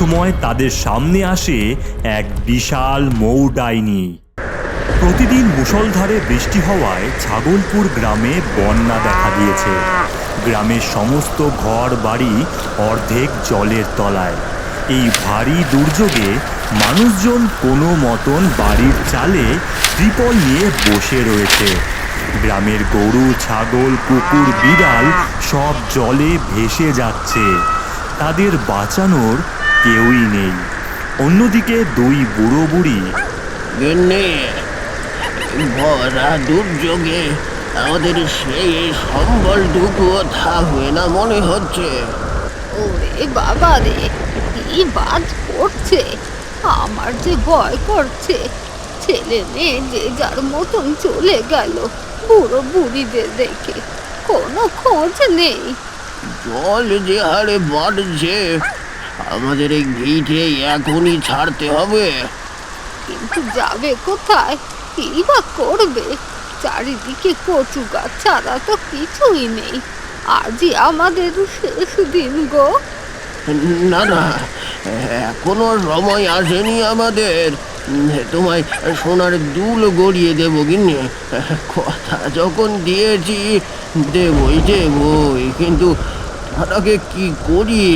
সময় তাদের সামনে আসে এক বিশাল মৌ ডাইনি। প্রতিদিন মুষলধারে বৃষ্টি হওয়ায় ছাগলপুর গ্রামে বন্যা দেখা দিয়েছে। গ্রামের সমস্ত ঘর বাড়ি অর্ধেক জলের তলায়। এই ভারী দুর্যোগে মানুষজন কোনো মতন বাড়ির চালে ত্রিপল নিয়ে বসে রয়েছে। গ্রামের গরু, ছাগল, কুকুর, বিড়াল সব জলে ভেসে যাচ্ছে। তাদের বাঁচানোর কেউই নেই। অন্যদিকে দুই বুড়ো বুড়ি ভরা দুর্যোগে আমাদের সেই সম্বলটুকুও থাকবে না মনে হচ্ছে। ওরে বাবা রে, কি বাজ পড়ছে! আমার যে ভয় করছে। ছেলে মেয়ে যে যার মতন চলে গেল, বুড়ো বুড়িদের দেখে কোনো খোঁজ নেই। জল যে হারে বাড়ছে, আমাদের এই ভিটে এখনই ছাড়তে হবে। কিন্তু যাবে কোথায়? কি বা করবে? চারিদিকে কচু গাছ ছাড়া তো কিছুই নেই। আজই আমাদের শেষ দিন গো। না না, এখনো সময় আসেনি আমাদের। তোমায় সোনার দুল গড়িয়ে দেবো গিন্নি। কথা যখন দিয়েছি দেবই, কিন্তু তাকে কি করি?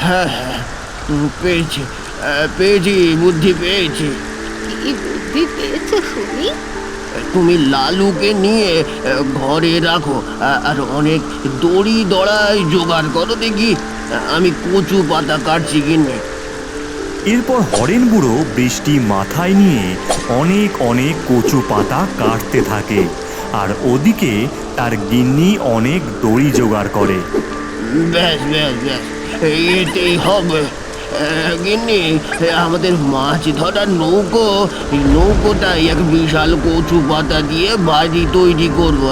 হ্যাঁ, পেয়েছি পেয়েছি, বুদ্ধি পেয়েছি। কি বুদ্ধি পেয়েছো শুনি? তুমি লালুকে নিয়ে ঘরে রাখো, আর অনেক দড়ি দড়াই জোগাড় করো দেখি। আমি কচু পাতা কাটছি কিনে। এরপর হরেন বুড়ো বৃষ্টি মাথায় নিয়ে অনেক অনেক কচু পাতা কাটতে থাকে, আর ওদিকে তার গিন্নি অনেক দড়ি জোগাড় করে। ব্যাস ব্যাস ব্যাস, এটাই হবে। গিন্নি, আমাদের মাছ ধরার নৌকো, এই নৌকোটাই এক বিশাল কচু পাতা দিয়ে বাড়ি তৈরি করবো।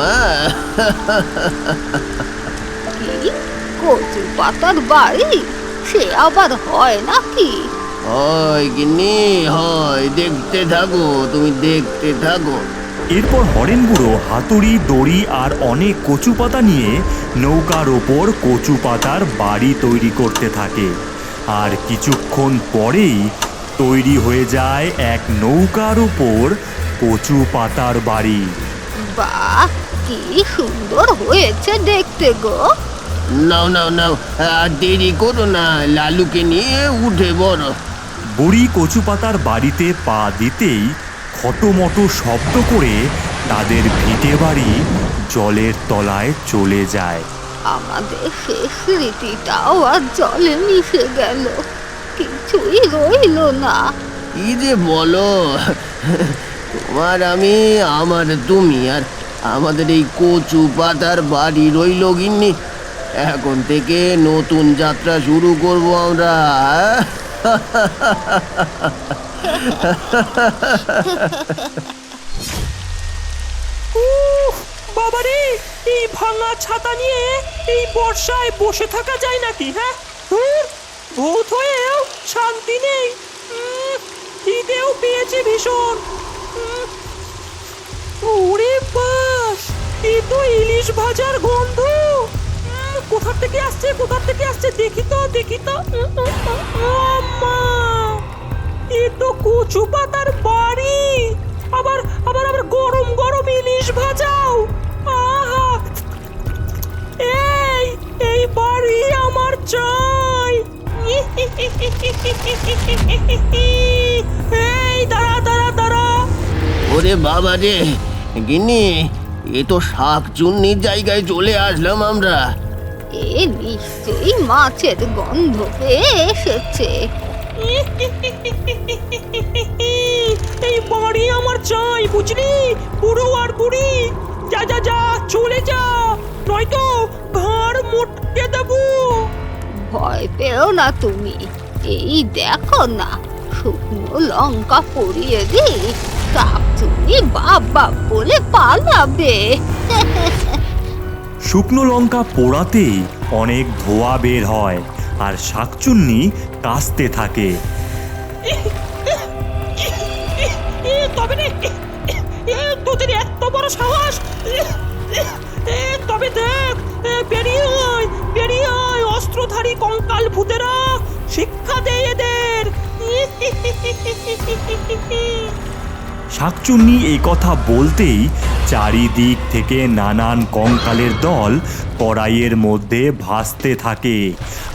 কি কচু পাতার বাড়ি? সে আবার হয় নাকি? হয় গিন্নি, হয়। দেখতে থাকো, তুমি দেখতে থাকো। এরপর হরেন বুড়ো হাতুড়ি, দড়ি আর অনেক কচু পাতা নিয়ে নৌকার ওপর কচু পাতার বাড়ি তৈরি করতে থাকে। আর কিছুক্ষণ পরেই তৈরি হয়ে যায় এক নৌকার ওপর কচু পাতার বাড়ি। বাহ, কি সুন্দর হয়েছে দেখতে গো। নাও নাও নাও, আর দেরি করো না, লালুকে নিয়ে উঠে বড়। বুড়ি কচু পাতার বাড়িতে পা দিতেই খটোমটো শব্দ করে তাদের ভিটে বাড়ি জলের তলায় চলে যায়। আমাদের শেষ রীতিটাও আর জলে মিশে গেল, কিছুই রইল না। কি যে বলো! তোমার আমি, আমার তুমি, আর আমাদের এই কচু পাতার বাড়ি রইল গিন্নি। এখন থেকে নতুন যাত্রা শুরু করব আমরা। বাবারে, এই ভাঙা ছাতা নিয়ে এই বর্ষায় বসে থাকা যায় নাকি? হ্যাঁ, ভূত হয়েও শান্তি নেই। খিদেও পেয়েছে ভীষণ। ওরে বাস, এ তো ইলিশ ভাজার গন্ধ। কোথা থেকে আসছে, কোথা থেকে আসছে? দেখি তো, দেখি তো। আম্মা, এ তো কচু পাতার বাড়ি। আবার আবার আবার গরম গরম ইলিশ ভাজাও। আহা, এই এই বাড়ি আমার চাই। এই দাঁড়া দাঁড়া দাঁড়া। ওরে বাবা রে গিন্নি, এ তো শাক চুন্নির জায়গায় চলে আসলাম আমরা। এ নিশ্চয়ই মাছের গন্ধ পেয়ে এসেছে। এই বাড়ি আমার চাই, বুঝলি? বুড়ো আর বুড়ি, যা যা যা, চলে যা, নয়তো ঘাড় মোটকে দেবো। ভয় পেও না তুমি, এই দেখো না, শুকনো লঙ্কা পরিয়ে দিই, শাকচুন্নি বাপ বাপ বলে পালাবে। শুকনো লঙ্কা পোড়াতেই অনেক ধোঁয়া বের হয়, আর শাকচুন্নি কাশতে থাকে। তবে রে, তোদের এত বড় সাহস! তবে দেখ, বেরিয়ে আয়, বেরিয়ে আয়, অস্ত্রধারী কঙ্কাল ভূতেরা! শিক্ষা দে এদের। শাকচুন্নি এই কথা বলতেই চারিদিক থেকে নানান কঙ্কালের দল কড়াইয়ের মধ্যে ভাসতে থাকে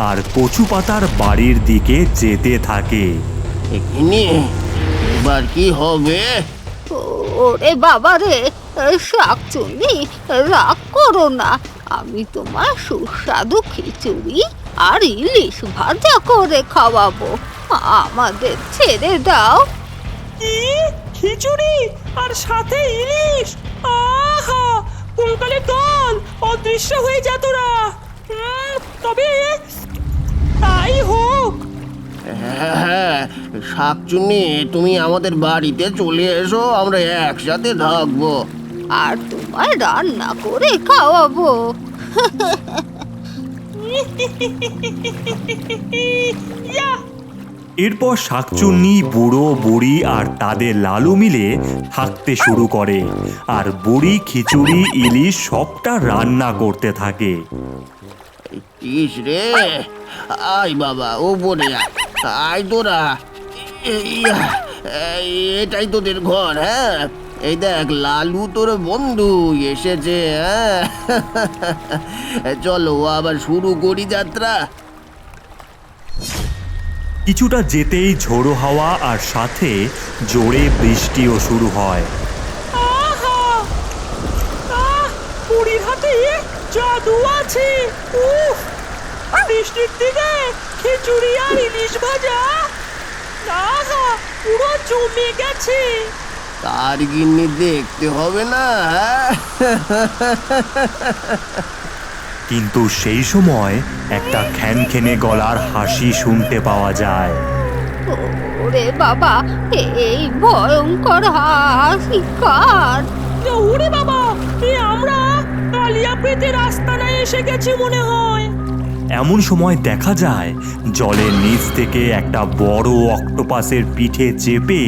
আর কচু পাতার বাড়ির দিকে যেতে থাকে। এখানে এবার কি হবে? ওরে বাবা রে, শাকচুন্নি রাগ করো না, আমি তোমার সুস্বাদু খিচুড়ি আর ইলিশ ভাজা করে খাওয়াবো, আমাদের ছেড়ে দাও। কি খিচুড়ি আর সাথে ইলিশ? আহা, কঙ্কালের দল অদৃশ্য হয়ে যা তোরা। তবে তাই হোক। হ্যাঁ, শাকচুন্নি তুমি আমাদের বাড়িতে চলে এসো, আমরা একসাথে থাকবো। আর তোমায় রান্না করে খাওয়াবো। ইয়া, এরপর শাকচুন্নি, বুড়ো বুড়ি আর তাদের লালু মিলে থাকতে শুরু করে আর বুড়ি খিচুড়ি ইলিশ সবটা রান্না করতে থাকে। ইস রে, আয় বাবা ওপরে আয় তোরা। ইয়া, এটাই তোদের ঘর? হ্যাঁ, এই দেখ লালু তোর বন্ধু এসেছে। হ্যাঁ, চলো আবার শুরু করি যাত্রা। কিছুটা যেতেই ঝোড়ো হাওয়া আর সাথে জোরে বৃষ্টিও শুরু হয়। আহা, বুড়ির হাতে জাদু আছে। উফ, বৃষ্টির দিনে খিচুড়ি আর ইলিশ ভাজা, আহা, পুরো জমে গেছে। তার গিন্নি দেখতে হবে না? হ্যাঁ? কিন্তু সেই সময় একটা খ্যানখ্যানে গলার হাসি শুনতে পাওয়া যায়। ওরে বাবা, এই ভয়ঙ্কর হাসি কার? ওরে বাবা, আমরা কালিয়া পেতে রাস্তায় এসে গেছি মনে হয়। এমন সময় দেখা যায় জলের নিচ থেকে একটা বড় অক্টোপাসের পিঠে চেপে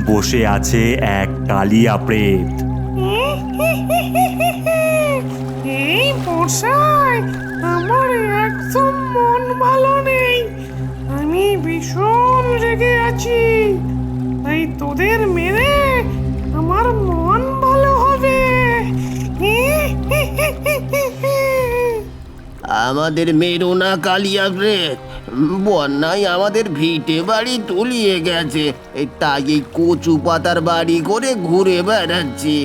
বসে আছে এক কালিয়া প্রেত। এই বর্ষায় আমার একদম মন ভালো নেই, আমি ভীষণ রেগে আছি, তাই তোদের মেরে আমার মন ভালো হবে। আমাদের মেরো না কালিয়া প্রেত, বন্যায় আমাদের ভিটে বাড়ি তলিয়ে গেছে, তাই এই কচু পাতার বাড়ি করে ঘুরে বেড়াচ্ছি।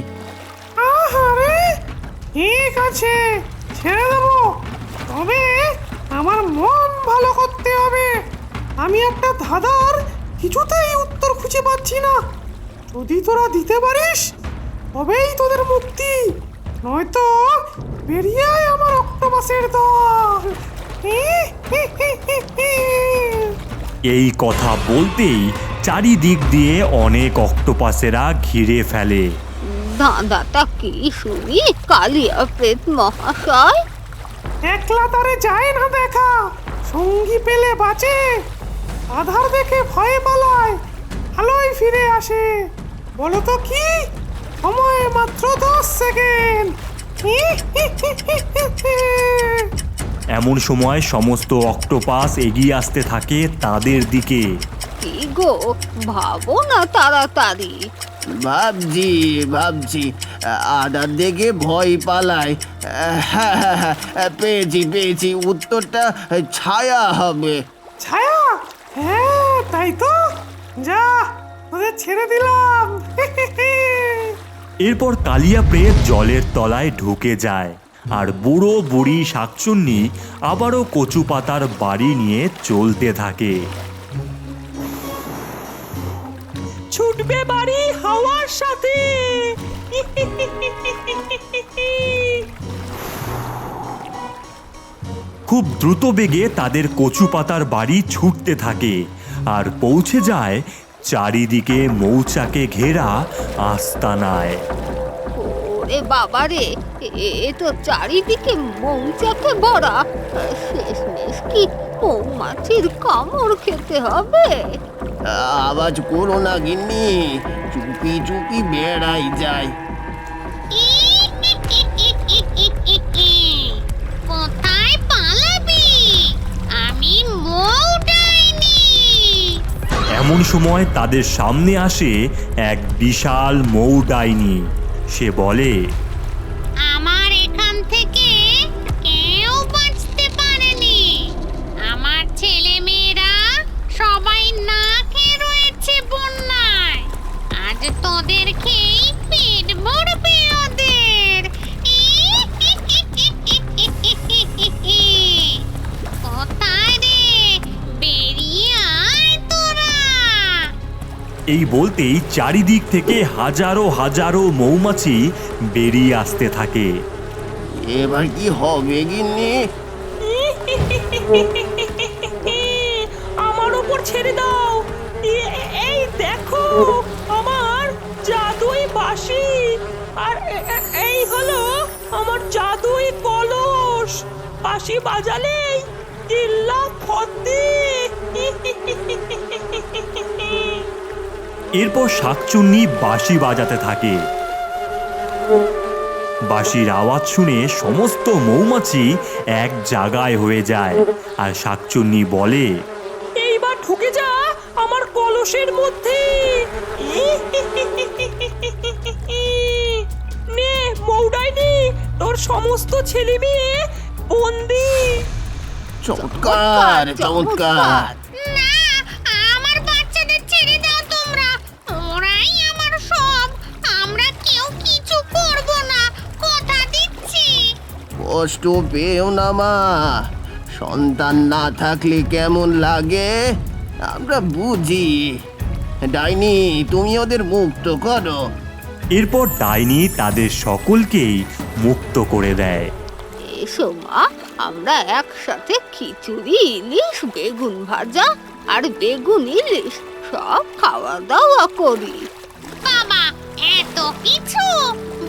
আহারে, ঠিক আছে, ছেড়ে দেবো, তবে আমার মন ভালো করতে হবে। আমি একটা ধাঁধার কিছুতেই উত্তর খুঁজে পাচ্ছি না, যদি তোরা দিতে পারিস তবেই তোদের মুক্তি, নয়তো বেরিয়ে আয় আমার অক্টোপাসের দল। এই কথা বলতেই চারিদিক দিয়ে অনেক অক্টোপাসেরা ঘিরে ফেলে। ধাঁধাটা কি শুনি কালিয়া প্রেত মহাশয়? একলা তারে যায় না দেখা, সঙ্গী পেলে বাঁচে, আধার দেখে ভয়ে পালায়, আলোয় ফিরে আসে। বলো তো কি? সময় মাত্র 10 সেকেন্ড। এমন সময় সমস্ত অক্টোপাস এগিয়ে আসতে থাকে তাদের দিকে। কি গো, ভাবো না তাড়াতাড়ি। ভাবছি ভাবছি, আধার দেখে ভয় পালায়। হ্যাঁ হ্যাঁ হ্যাঁ, পেয়েছি, উত্তরটা ছায়া হবে। ছায়া? হ্যাঁ, তাই তো, যা, তোদের ছেড়ে দিলাম। এরপর কালিয়া প্রেত জলের তলায় ঢুকে যায় আর বুড়ো বুড়ি শাকচুন্নি আবারও কচু পাতার বাড়ি নিয়ে চলতে থাকে। ছুটবে বাড়ি হাওয়ার সাথে। খুব দ্রুত বেগে তাদের কচু পাতার বাড়ি ছুটতে থাকে আর পৌঁছে যায় চারিদিকে মৌচাকে ঘেরা আস্তানায়। ওরে বাবা রে, এ তো চারিদিকে মৌচাকে ভরা, শেষমেশ কি মৌমাছির কামড় খেতে হবে? আওয়াজ করো না গিন্নি, চুপি চুপি বেড়াই যায়। কোথায় পালাবি? আমি মৌ ডাইনি। এমন সময় তাদের সামনে আসে এক বিশাল মৌ ডাইনি। সে বলে, আমার এখান থেকে কেউ বাঁচতে পারেনি। আমার ছেলে মেয়েরা সবাই না খেয়ে রয়েছে বন্যায়। আজ তোদের খেয়েই পেট ভরবে ওদের। কোথায় রে? বেরিয়ে আয় তোরা। এই বলতেই চারিদিক থেকে হাজারো হাজারো মৌমাছি বেরিয়ে আসতে থাকে। এবার কি হবে গিন্নি? আমার উপর ছেড়ে দাও। এই দেখো আমার জাদুই বাঁশি, আর এই হলো আমার জাদুই কলস। বাঁশি বাজালেই চিল্লা ফদ্দি। এরপর শাকচুন্নি বাঁশি বাজাতে থাকে। বাঁশির আওয়াজ শুনে সমস্ত মৌমাছি এক জায়গায় হয়ে যায়। আর শাকচুন্নি বলে, এইবার ঢুকে যা আমার কলসের মধ্যে। নে মৌডাইনি, তোর সমস্ত ছেলে মেয়ে বন্দি। চমৎকার চমৎকার। না, আমার বাচ্চাদের ছেড়ে দাও তোমরা। ওরাই আমার সব। আমরা কেউ কিছু করব না, কথা দিচ্ছি। কষ্ট পেও না মা, সন্তান না থাকলে কেমন লাগে আমরা বুঝি। ডাইনি, তুমি ওদের মুক্ত করো। এরপর ডাইনি তাদের সকলকেই মুক্ত করে দেয়। এসো মা, আমরা একসাথে খিচুড়ি, ইলিশ, বেগুন ভাজা আর বেগুন ইলিশ সব খাওয়া দাওয়া করি। বাবা, এত কিছু?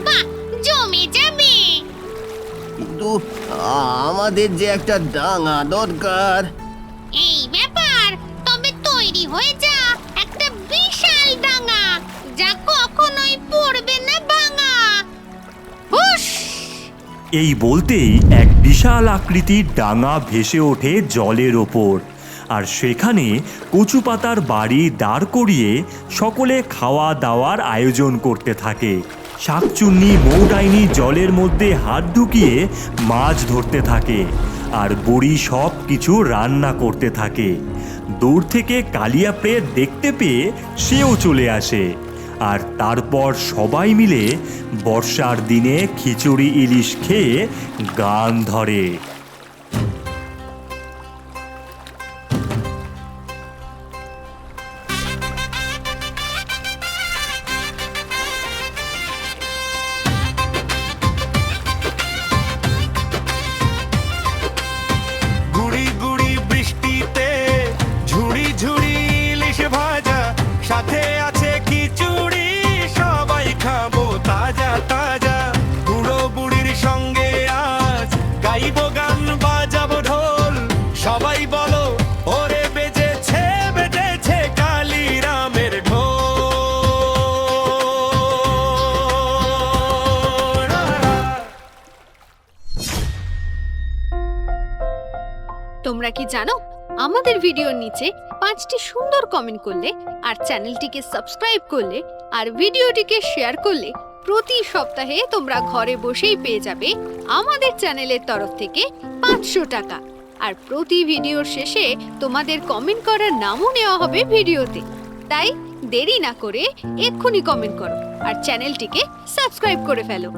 বাহ, জমে যাবে। কিন্তু আমাদের যে একটা ডাঙা দরকার। এই ব্যাপার, তবে তৈরি হয়ে যা একটা বিশাল ডাঙা, যা কখনোই পড়বে না ভাঙা। হুশ! এই বলতেই এক বিশাল আকৃতির ডাঙা ভেসে ওঠে জলের ওপর। আর সেখানে কচু পাতার বাড়ি দাঁড় করিয়ে সকলে খাওয়া দাওয়ার আয়োজন করতে থাকে। শাকচুন্নি মৌডাইনি জলের মধ্যে হাত ঢুকিয়ে মাছ ধরতে থাকে, আর বুড়ি সব কিছু রান্না করতে থাকে। দূর থেকে কালিয়া প্রেত দেখতে পেয়ে সেও চলে আসে। আর তারপর সবাই মিলে বর্ষার দিনে খিচুড়ি ইলিশ খেয়ে গান ধরে। গুড়ি গুড়ি বৃষ্টিতে ঝুড়ি ঝুড়ি ইলিশ ভাজা, সাথে আছে খিচুড়ি, সবাই খাবো তাজা তাজা। বুড়ো বুড়ির সঙ্গে আজ গাইবো গান, বাজাবো ঢোল, সবাই বলো ওরে বেজেছে বেজেছে কালী রামের ঢোল। তোমরা কি জানো, আমাদের ভিডিওর নিচে 5টি সুন্দর কমেন্ট করলে আর চ্যানেলটিকে সাবস্ক্রাইব করলে আর ভিডিওটিকে শেয়ার করলে প্রতি সপ্তাহে তোমরা ঘরে বসেই পেয়ে যাবে আমাদের চ্যানেলের তরফ থেকে 500 টাকা। আর প্রতি ভিডিওর শেষে তোমাদের কমেন্ট করার নামও নেওয়া হবে ভিডিওতে। তাই দেরি না করে এক্ষুনি কমেন্ট করো আর চ্যানেলটিকে সাবস্ক্রাইব করে ফেলো।